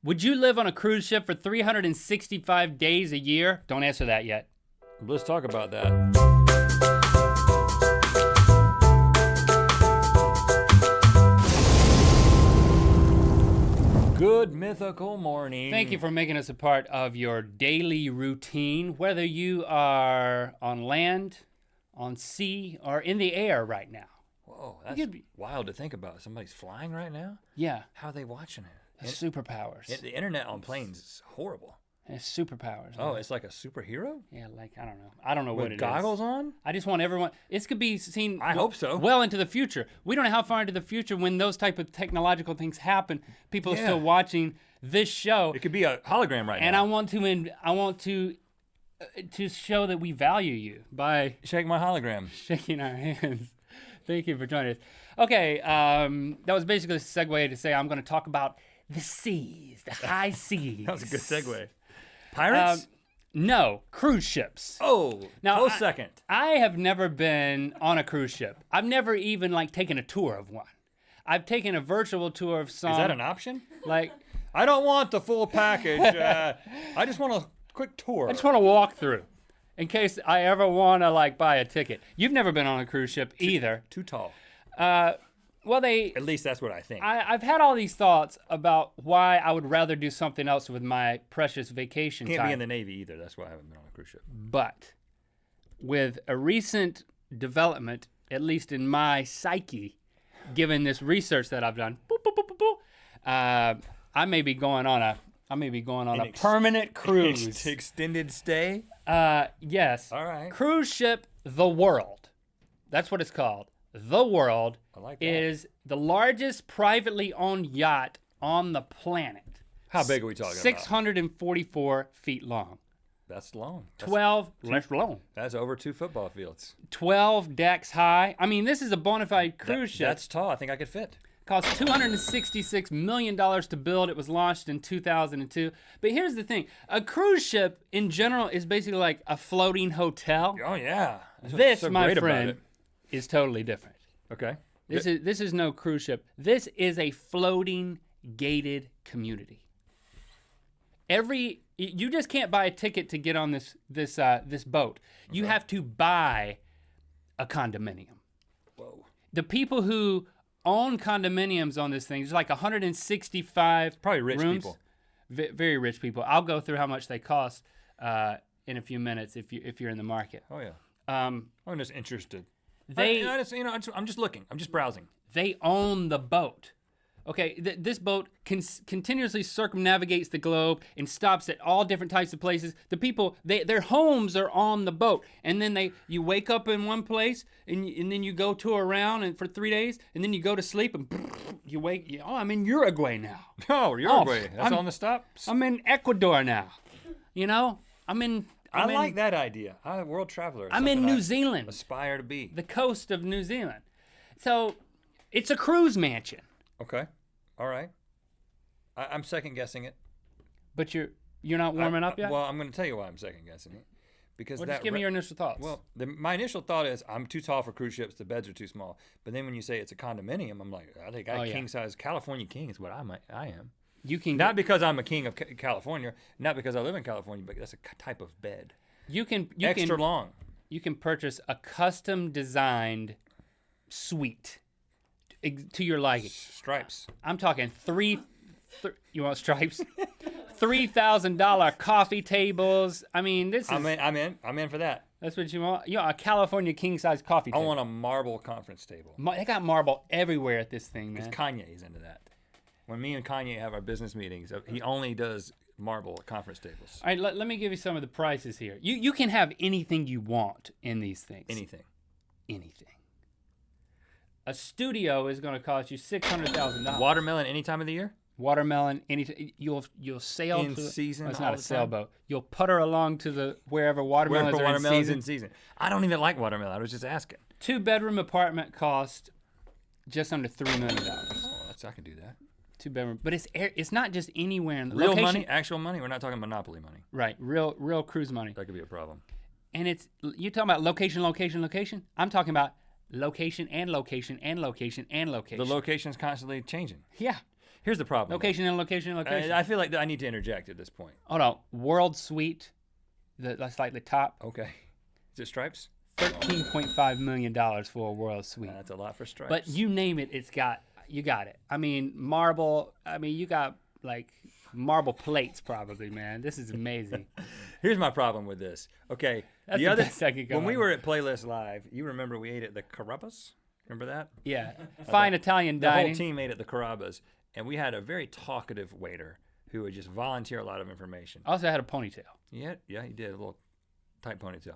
Would you live on a cruise ship for 365 days a year? Don't answer that yet. Let's talk about that. Good mythical morning. Thank you for making us a part of your daily routine, whether you are on land, on sea, or in the air right now. Whoa, that's wild to think about. Somebody's flying right now? Yeah. How are they watching it? Superpowers. The internet on planes is horrible. It's superpowers. Oh, it's like a superhero? Yeah, like, I don't know. I don't know what it is. With goggles on? I just want everyone, this could be seen. I hope so. Well into the future. We don't know how far into the future when those type of technological things happen. People are still watching this show. It could be a hologram right now. And I want to show that we value you by shake my hologram. Shaking our hands. Thank you for joining us. Okay, that was basically a segue to say I'm going to talk about the seas, the high seas. That was a good segue. Pirates? No, cruise ships. Oh, now, close second. I have never been on a cruise ship. I've never even taken a tour of one. I've taken a virtual tour of some. Is that an option? Like, I don't want the full package. I just want a quick tour. I just want to walk through in case I ever want to buy a ticket. You've never been on a cruise ship either. Too tall. Well, at least that's what I think. I've had all these thoughts about why I would rather do something else with my precious vacation time. Can't be in the Navy either. That's why I haven't been on a cruise ship. But with a recent development, at least in my psyche, given this research that I've done, I may be going on a permanent cruise. Extended stay? Yes. All right. Cruise ship The World. That's what it's called. The World is the largest privately owned yacht on the planet. How big are we talking about? 644 feet long. That's long. Less long. That's over 2 football fields. 12 decks high. I mean, this is a bona fide cruise ship. That's tall. I think I could fit. Cost $266 million to build. It was launched in 2002. But here's the thing. A cruise ship, in general, is basically like a floating hotel. Oh, yeah. This, my friend, is totally different. Okay. This is no cruise ship. This is a floating gated community. You just can't buy a ticket to get on this boat. You have to buy a condominium. Whoa. The people who own condominiums on this thing, there's like 165 probably rich rooms. People. Very rich people. I'll go through how much they cost in a few minutes if you're in the market. Oh yeah. I'm just interested. I'm just looking. I'm just browsing. They own the boat. Okay, this boat continuously circumnavigates the globe and stops at all different types of places. The people, their homes are on the boat, and then you wake up in one place, and then you go tour around for 3 days, and then you go to sleep, and you wake. I'm in Uruguay now. Oh, Uruguay. That's on the stops. I'm in Ecuador now. I like that idea. I'm a world traveler. I'm in New Zealand. Aspire to be. The coast of New Zealand. So, it's a cruise mansion. Okay. All right. I'm second guessing it. But you're not warming up yet? Well, I'm going to tell you why I'm second guessing it. Because just give me your initial thoughts. Well, my initial thought is I'm too tall for cruise ships. The beds are too small. But then when you say it's a condominium, I'm like, I think king size California king is what I am. You can because I'm a king of California, not because I live in California, but that's a type of bed. You can long. You can purchase a custom designed suite to your liking. Stripes. I'm talking you want stripes? $3,000 coffee tables. I mean, this is. I'm in for that. That's what you want. A California king size coffee table. I want a marble conference table. They got marble everywhere at this thing, man. Because Kanye's into that. When me and Kanye have our business meetings, he only does marble conference tables. All right, let me give you some of the prices here. You can have anything you want in these things. Anything. A studio is going to cost you $600,000. Watermelon any time of the year? Watermelon, you'll sail in season. It's not a sailboat. You'll putter along to wherever watermelons are in season. I don't even like watermelon. I was just asking. 2-bedroom apartment cost just under $3 million. Oh, I can do that. 2-bedroom, but it's not just anywhere in the real location. Money, actual money. We're not talking monopoly money. Right, real cruise money. That could be a problem. And you talking about location. I'm talking about location and location and location and location. The location's constantly changing. Yeah. Here's the problem. Location and location and location. I feel like I need to interject at this point. Hold on. World Suite, that's like the top. Okay. Is it Stripes? $13.5 million for a World Suite. That's a lot for Stripes. But you name it, you got it. I mean, marble. I mean, you got like marble plates probably, man. This is amazing. Here's my problem with this. Okay. That's the best I could go when we on. were at Playlist Live, you remember we ate at the Carrabba's? Remember that? Yeah. Fine Italian The dining. whole team ate at the Carrabba's, and we had a very talkative waiter who would just volunteer a lot of information. I also had a ponytail. Yeah, he did, a little tight ponytail.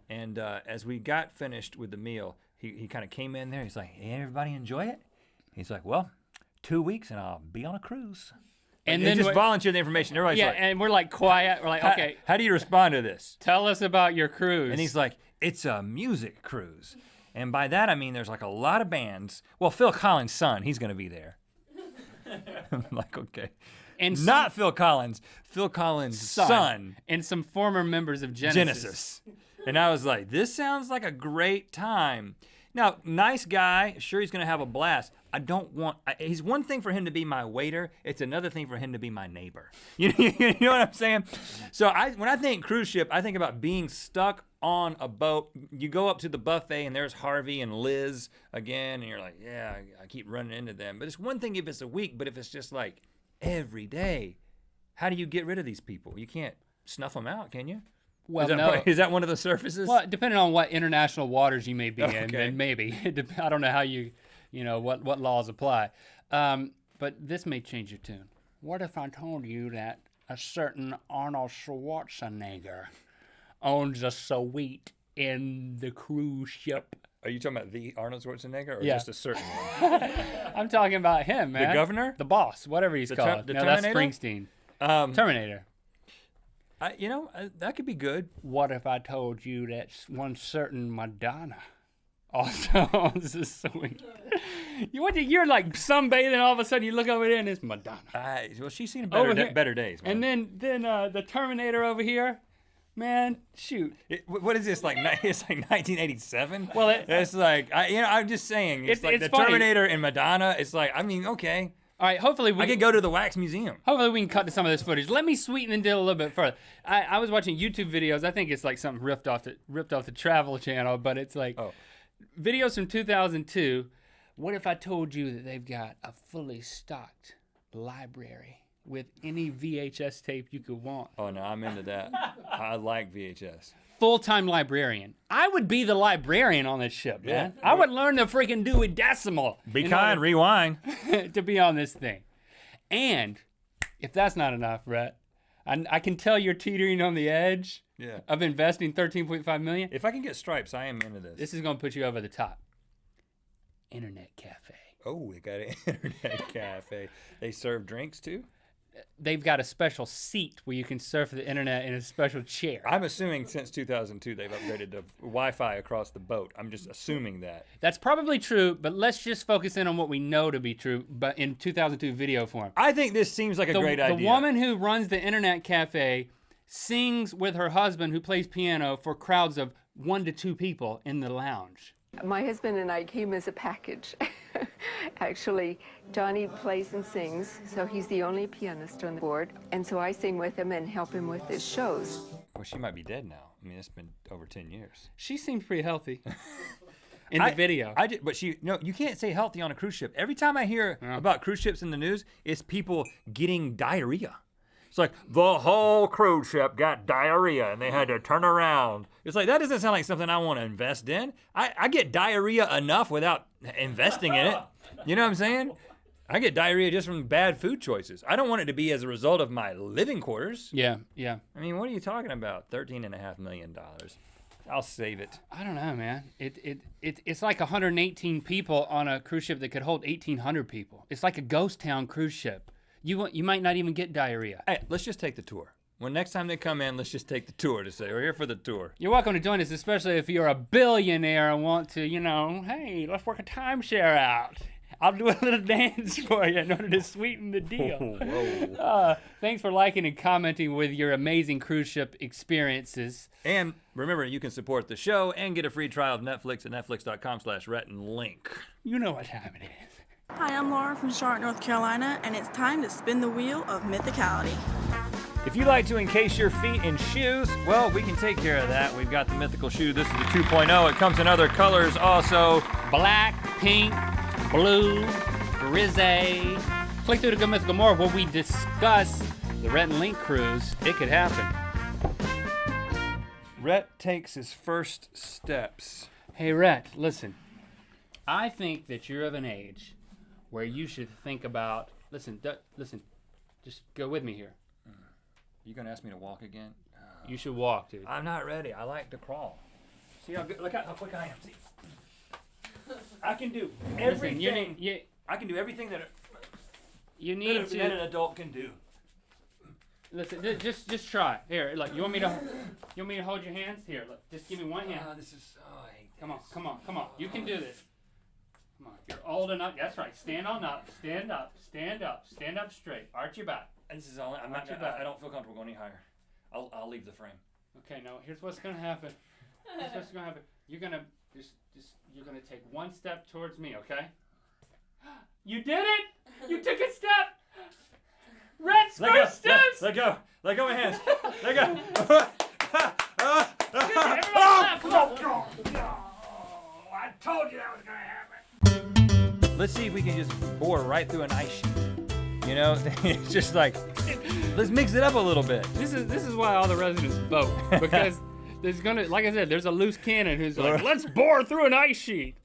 And as we got finished with the meal, he kind of came in there. He's like, "Hey, everybody enjoy it?" He's like, "Well, 2 weeks and I'll be on a cruise." And then just volunteer the information. Everybody's like, and we're like quiet. We're like, okay. How do you respond to this? Tell us about your cruise. And he's like, "It's a music cruise." And by that, I mean there's like a lot of bands. Well, Phil Collins' son, he's going to be there. I'm like, okay. And not Phil Collins. Phil Collins' son. And some former members of Genesis. And I was like, this sounds like a great time. Now, nice guy. Sure, he's going to have a blast. He's one thing for him to be my waiter. It's another thing for him to be my neighbor. You know what I'm saying? So when I think cruise ship, I think about being stuck on a boat. You go up to the buffet and there's Harvey and Liz again. And you're like, yeah, I keep running into them. But it's one thing if it's a week, but if it's just like every day, how do you get rid of these people? You can't snuff them out, can you? Well, is that one of the surfaces? Well, depending on what international waters you may be in, then maybe. I don't know how what laws apply. But this may change your tune. What if I told you that a certain Arnold Schwarzenegger owns a suite in the cruise ship? Are you talking about the Arnold Schwarzenegger or Yeah. just a certain one? I'm talking about him, man. The governor? The boss, whatever he's called. The No, that's Terminator? Springsteen. Terminator. That could be good. What if I told you that one certain Madonna also owns a suite? You're like sunbathing, all of a sudden you look over there and it's Madonna. Well, she's seen better days, man. And then the Terminator over here, man, shoot. What is this, like? It's like 1987? Well, it's like, I'm just saying. It's like the funny. Terminator and Madonna. It's like, I mean, okay. All right, hopefully I could go to the Wax Museum. Hopefully we can cut to some of this footage. Let me sweeten the deal a little bit further. I was watching YouTube videos. I think it's like something ripped off the Travel Channel, but it's like videos from 2002. What if I told you that they've got a fully stocked library with any VHS tape you could want? Oh no, I'm into that. I like VHS. Full-time librarian. I would be the librarian on this ship, man. I would learn the freaking Dewey Decimal. Be kind, rewind. to be on this thing. And if that's not enough, Rhett, I can tell you're teetering on the edge of investing $13.5 million. If I can get Stripes, I am into this. This is going to put you over the top. Internet cafe. Oh, they got an internet cafe. They serve drinks too? They've got a special seat where you can surf the internet in a special chair. I'm assuming since 2002 they've upgraded the Wi-Fi across the boat. I'm just assuming that. That's probably true, but let's just focus in on what we know to be true, but in 2002 video form. I think this seems like a great idea. The woman who runs the internet cafe sings with her husband who plays piano for crowds of 1 to 2 people in the lounge. My husband and I came as a package. Actually, Johnny plays and sings, so he's the only pianist on the board. And so I sing with him and help him with his shows. Well, she might be dead now. I mean, it's been over 10 years. She seems pretty healthy in the video. But you can't say healthy on a cruise ship. Every time I hear about cruise ships in the news, it's people getting diarrhea. It's like, the whole cruise ship got diarrhea and they had to turn around. It's like, that doesn't sound like something I want to invest in. I get diarrhea enough without investing in it. You know what I'm saying? I get diarrhea just from bad food choices. I don't want it to be as a result of my living quarters. Yeah. I mean, what are you talking about? $13.5 million. I'll save it. I don't know, man. It's like 118 people on a cruise ship that could hold 1,800 people. It's like a ghost town cruise ship. You might not even get diarrhea. Hey, let's just take the tour. When next time they come in, let's just take the tour to say, we're here for the tour. You're welcome to join us, especially if you're a billionaire and want to, hey, let's work a timeshare out. I'll do a little dance for you in order to sweeten the deal. Whoa. Thanks for liking and commenting with your amazing cruise ship experiences. And remember, you can support the show and get a free trial of Netflix at netflix.com/RhettandLink. You know what time it is. Hi, I'm Laura from Charlotte, North Carolina, and it's time to spin the wheel of mythicality. If you like to encase your feet in shoes, well, we can take care of that. We've got the mythical shoe. This is the 2.0. It comes in other colors also. Black, pink, blue, grisé. Click through to Go Mythical More where we discuss the Rhett and Link cruise. It could happen. Rhett takes his first steps. Hey, Rhett, listen. I think that you're of an age where you should think about, listen, just go with me here. You gonna ask me to walk again? You should walk, dude. I'm not ready. I like to crawl. See how good, look how quick I am. See, I can do everything. Listen, I can do everything that need that an adult can do. Listen, just try. Here, look. You want me to hold your hands? Here, look. Just give me one hand. This is. Oh, I hate this. Come on. You can do this. Come on. You're old enough. That's right. Stand on up. Stand up. Stand up straight. Arch your back. This is all. I don't feel comfortable going any higher. I'll leave the frame. Okay. Now here's what's gonna happen. You're gonna you're gonna take one step towards me. Okay. You did it. You took a step. Rhett's first steps. Let go of my hands. Let go. I told you that was gonna happen. Let's see if we can just bore right through an ice sheet. You know, it's just like, let's mix it up a little bit. This is why all the residents vote, because there's gonna, like I said, there's a loose cannon who's like, let's bore through an ice sheet.